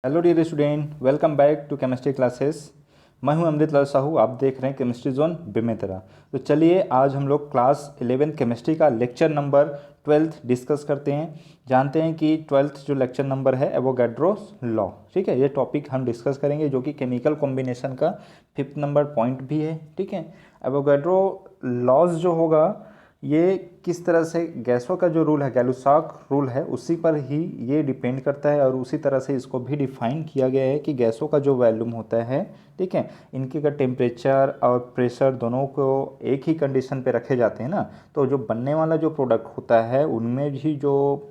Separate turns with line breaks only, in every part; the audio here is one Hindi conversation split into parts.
Hello dear student, welcome back to chemistry classes. मैं हूं अमृतलाल साहू। आप देख रहे हैं केमिस्ट्री जोन बेमेतरा। तो चलिए आज हम लोग क्लास 11 केमिस्ट्री का लेक्चर नंबर 12 डिस्कस करते हैं। जानते हैं कि 12th जो लेक्चर नंबर है एवोगैड्रोस लॉ। ठीक है, ये टॉपिक हम डिस्कस करेंगे जो कि केमिकल कॉम्बिनेशन का 5th नंबर पॉइंट भी है। ठीक है, एवोगैड्रो लॉज जो होगा ये किस तरह से गैसों का जो रूल है, गैलुसाक रूल है, उसी पर ही ये डिपेंड करता है। और उसी तरह से इसको भी डिफाइन किया गया है कि गैसों का जो वॉल्यूम होता है, ठीक है, इनके का टेम्परेचर और प्रेशर दोनों को एक ही कंडीशन पे रखे जाते हैं ना, तो जो बनने वाला जो प्रोडक्ट होता है उनमें भी जो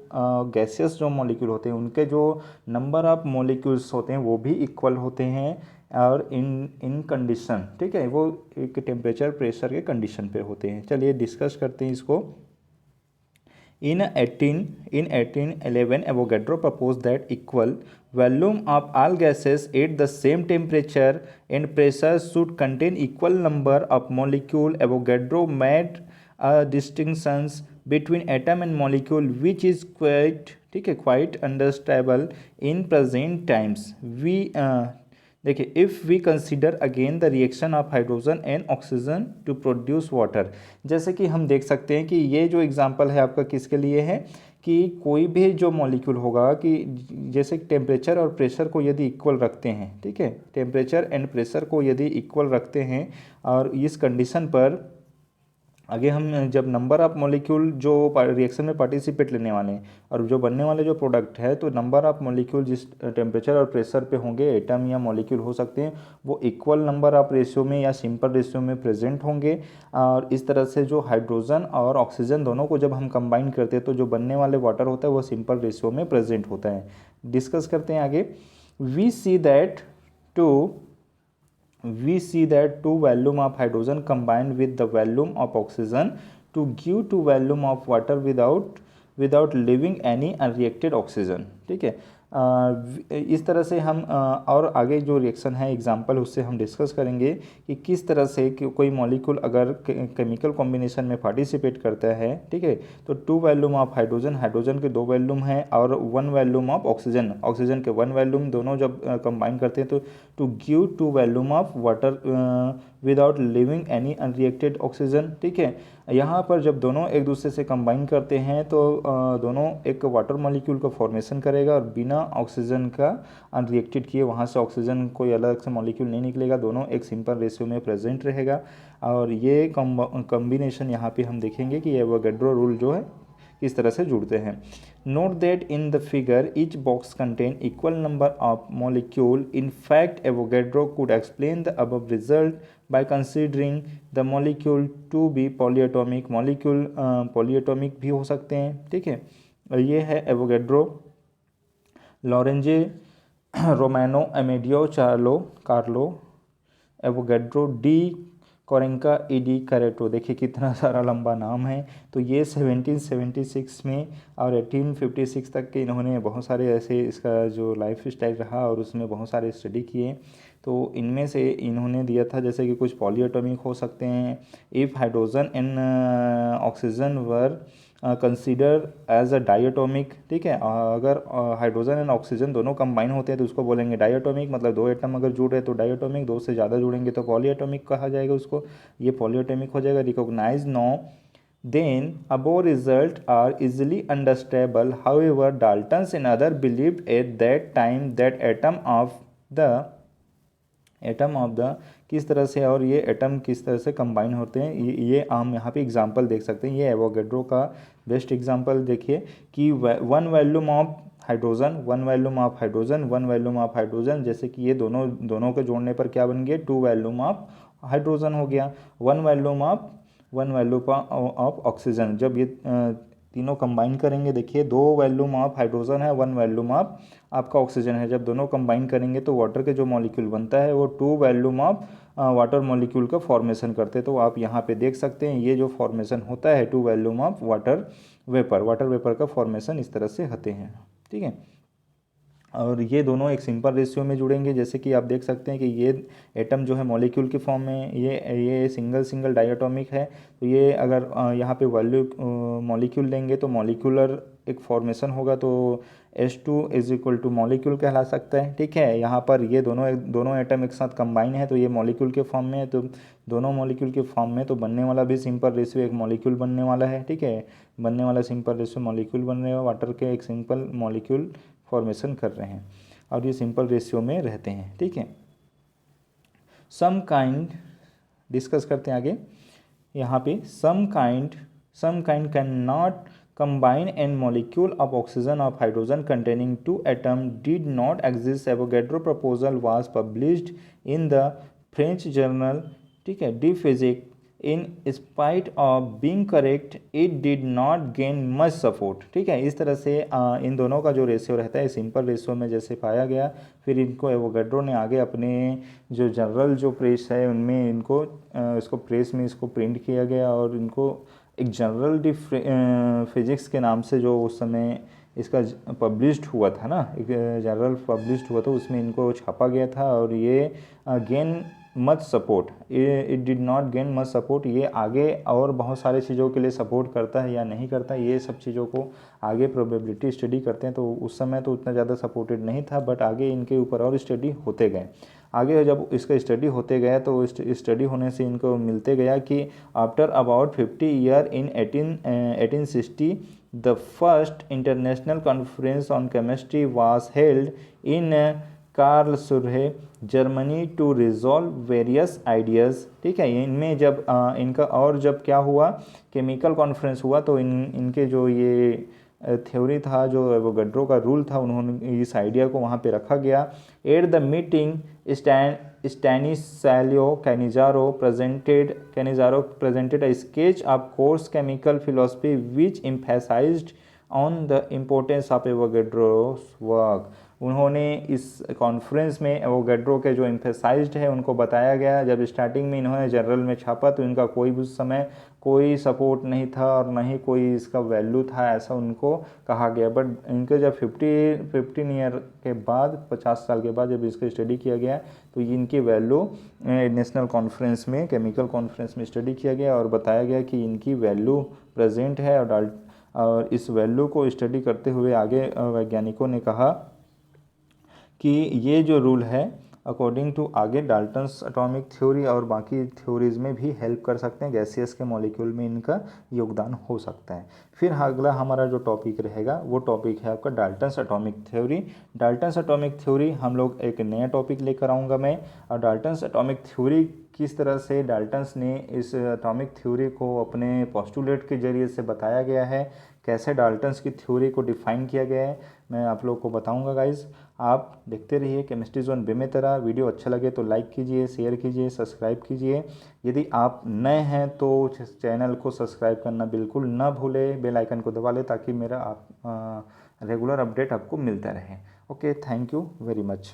गैसेस जो मॉलिक्यूल होते हैं उनके जो नंबर ऑफ मॉलिक्यूल्स होते हैं वो भी इक्वल होते हैं। और इन कंडीशन, ठीक है, वो एक टेम्परेचर प्रेशर के कंडीशन पे होते हैं। चलिए डिस्कस करते हैं इसको। In 1811, Avogadro proposed that equal volume of all gases at the same temperature and pressure should contain equal number of molecule. Avogadro made distinctions between atom and molecule, which is quite understandable in present times. देखिए, if we consider again the reaction of hydrogen and oxygen to produce water. जैसे कि हम देख सकते हैं कि ये जो एग्जांपल है आपका किसके लिए है कि कोई भी जो मॉलिक्यूल होगा कि जैसे टेम्परेचर और प्रेशर को यदि इक्वल रखते हैं, ठीक है, टेम्परेचर एंड प्रेशर को यदि इक्वल रखते हैं और इस कंडीशन पर आगे हम जब नंबर ऑफ मॉलिक्यूल जो रिएक्शन में पार्टिसिपेट लेने वाले हैं और जो बनने वाले जो प्रोडक्ट है, तो नंबर ऑफ मॉलिक्यूल जिस टेम्परेचर और प्रेशर पे होंगे, एटम या मॉलिक्यूल हो सकते हैं, वो इक्वल नंबर ऑफ रेशियो में या सिंपल रेशियो में प्रेजेंट होंगे। और इस तरह से जो हाइड्रोजन और ऑक्सीजन दोनों को जब हम कंबाइन करते हैं तो जो बनने वाले वाटर होता है वो सिंपल रेशियो में प्रेजेंट होता है। डिस्कस करते हैं आगे। We see that two volume of hydrogen combined with the volume of oxygen to give two volume of water without leaving any unreacted oxygen। ठीक है, इस तरह से हम और आगे जो रिएक्शन है एग्जांपल उससे हम डिस्कस करेंगे कि किस तरह से कि कोई मॉलिक्यूल अगर केमिकल कॉम्बिनेशन में पार्टिसिपेट करता है, ठीक है, तो टू वॉल्यूम ऑफ हाइड्रोजन के दो वॉल्यूम हैं और वन वॉल्यूम ऑफ ऑक्सीजन के वन वॉल्यूम, दोनों जब कंबाइन करते हैं तो to give two volume of water without leaving any unreacted oxygen. ठीक है, यहाँ पर जब दोनों एक दूसरे से कंबाइन करते हैं तो दोनों एक वाटर मॉलिक्यूल का फॉर्मेशन करेगा और बिना ऑक्सीजन का अनरिएक्टेड किए वहाँ से ऑक्सीजन कोई अलग से मॉलिक्यूल नहीं निकलेगा, दोनों एक सिंपल रेशियो में प्रेजेंट रहेगा। और ये कॉम्बिनेशन यहाँ पे हम देखेंगे कि एवोगैड्रो रूल जो है किस तरह से जुड़ते हैं। Note that in the figure each box contain equal number of molecule. In fact Avogadro could explain the above result by considering the molecule to be polyatomic. Molecule polyatomic भी हो सकते हैं। ठीक है, ये है Avogadro, Lorenzo, Romano, Amedeo, Carlo, Avogadro, di Quaregna, e di Cerreto. देखिए कितना सारा लंबा नाम है। तो ये 1776 में और 1856 तक के इन्होंने बहुत सारे ऐसे इसका जो लाइफ स्टाइल रहा और उसमें बहुत सारे स्टडी किए। तो इनमें से इन्होंने दिया था जैसे कि कुछ पॉलीएटॉमिक हो सकते हैं। If hydrogen and oxygen were consider as a diatomic. ठीक है, अगर हाइड्रोजन एंड ऑक्सीजन दोनों कंबाइन होते हैं तो उसको बोलेंगे डायटोमिक। मतलब दो एटम अगर जुड़ रहे तो डायटोमिक, दो से ज़्यादा जुड़ेंगे तो पॉलीएटॉमिक कहा जाएगा उसको। ये पॉलीएटॉमिक हो जाएगा। Recognise no then above result are easily understandable. However, Daltons and others believed at that time that atom of the किस तरह से और ये एटम किस तरह से कंबाइन होते हैं, ये हम यहाँ पे एग्जांपल देख सकते हैं। ये एवोगैड्रो का बेस्ट एग्जांपल देखिए कि one volume of hydrogen, one volume of hydrogen, one volume of hydrogen, जैसे कि ये दोनों के जोड़ने पर क्या बन गया, टू वॉल्यूम ऑफ हाइड्रोजन हो गया। वन वॉल्यूम ऑफ ऑक्सीजन, जब ये तीनों कंबाइन करेंगे, देखिए दो वॉल्यूम ऑफ हाइड्रोजन है, वन वॉल्यूम ऑफ आपका ऑक्सीजन है, जब दोनों कंबाइन करेंगे तो वाटर के जो मॉलिक्यूल बनता है वो two volume of water molecule का फॉर्मेशन करते हैं। तो आप यहाँ पे देख सकते हैं ये जो फॉर्मेशन होता है two volume of water vapour का फॉर्मेशन इस तरह से होते हैं। ठीक है, और ये दोनों एक सिंपल रेशियो में जुड़ेंगे। जैसे कि आप देख सकते हैं कि ये एटम जो है मॉलिक्यूल के फॉर्म में, ये सिंगल सिंगल डायटोमिक है। तो ये अगर यहाँ पे वैल्यू मॉलिक्यूल लेंगे तो मॉलिक्यूलर एक फॉर्मेशन होगा, तो H2 is equal two molecule कहला सकता है। ठीक है, यहाँ पर ये दोनों एटम एक साथ कंबाइन है तो ये मॉलिक्यूल के फॉर्म में है, तो दोनों मॉलिक्यूल के फॉर्म में तो बनने वाला भी सिंपल रेशियो एक मॉलिक्यूल बनने वाला है। ठीक है, बनने वाला सिंपल रेशियो मॉलिक्यूल बनने वाला, वाटर के एक सिंपल मॉलिक्यूल फॉर्मेशन कर रहे हैं और ये सिंपल रेशियो में रहते हैं। ठीक है, सम काइंड डिस्कस करते हैं आगे। यहाँ पे some kind can not combine and molecule of oxygen of hydrogen containing two atoms did not exist. Avogadro proposal was published in the French journal, ठीक है, de physique. In spite of being correct it did not gain much support. ठीक है, इस तरह से इन दोनों का जो रेशियो रहता है सिंपल रेशियो में जैसे पाया गया, फिर इनको एवोगैड्रो ने आगे अपने जो जनरल जो प्रेस है उनमें इनको इसको प्रेस में इसको प्रिंट किया गया और इनको एक जनरल डी फिजिक्स के नाम से जो उस समय इसका पब्लिश्ड हुआ था ना, एक जनरल पब्लिश्ड हुआ था, उसमें इनको छापा गया था और ये gain much support, it did not gain much support. ये आगे और बहुत सारे चीज़ों के लिए सपोर्ट करता है या नहीं करता है, ये सब चीज़ों को आगे प्रोबेबिलिटी स्टडी करते हैं। तो उस समय तो उतना ज़्यादा सपोर्टेड नहीं था, बट आगे इनके ऊपर और स्टडी होते गए। आगे जब इसका स्टडी होते गया तो स्टडी होने से इनको मिलते गया कि after about 50 year in 1860 the first international conference on chemistry was held in Karlsruhe Germany to resolve various ideas. ठीक है, इनमें जब इनका और जब क्या हुआ, केमिकल कॉन्फ्रेंस हुआ तो इनके जो ये थ्योरी था, जो एवोगैड्रो का रूल था, उन्होंने इस आइडिया को वहाँ पे रखा गया। At the meeting Stanislao Cannizzaro presented a sketch of course chemical philosophy which emphasized on the importance of Avogadro's work। उन्होंने इस कॉन्फ्रेंस में एवोगैड्रो के जो एम्फेसाइज्ड है उनको बताया गया। जब स्टार्टिंग में इन्होंने जनरल में छापा तो इनका कोई भी उस समय कोई सपोर्ट नहीं था और ना ही कोई इसका वैल्यू था, ऐसा उनको कहा गया। बट इनके जब 15 ईयर के बाद, 50 साल के बाद जब इसका स्टडी किया गया तो इनकी वैल्यू नेशनल कॉन्फ्रेंस में, केमिकल कॉन्फ्रेंस में स्टडी किया गया और बताया गया कि इनकी वैल्यू प्रेजेंट है। और इस वैल्यू को स्टडी करते हुए आगे वैज्ञानिकों ने कहा कि ये जो रूल है अकॉर्डिंग टू आगे डाल्टन्स एटॉमिक थ्योरी और बाकी थ्योरीज में भी हेल्प कर सकते हैं, गैसियस के मॉलिक्यूल में इनका योगदान हो सकता है। फिर अगला हमारा जो टॉपिक रहेगा वो टॉपिक है आपका Dalton's atomic theory. Dalton's atomic theory हम लोग एक नया टॉपिक लेकर आऊँगा मैं। और डाल्टन्स एटॉमिक थ्योरी किस तरह से डाल्टन्स ने इस एटॉमिक थ्योरी को अपने पोस्टुलेट के जरिए से बताया गया है, कैसे डाल्टन्स की थ्योरी को डिफाइन किया गया है, मैं आप लोग को बताऊंगा गाइज। आप देखते रहिए केमिस्ट्री जोन बेमेतरा। वीडियो अच्छा लगे तो लाइक कीजिए, शेयर कीजिए, सब्सक्राइब कीजिए। यदि आप नए हैं तो चैनल को सब्सक्राइब करना बिल्कुल ना भूलें, बेल आइकन को दबा लें ताकि मेरा रेगुलर अपडेट आपको मिलता रहे। Okay, thank you very much.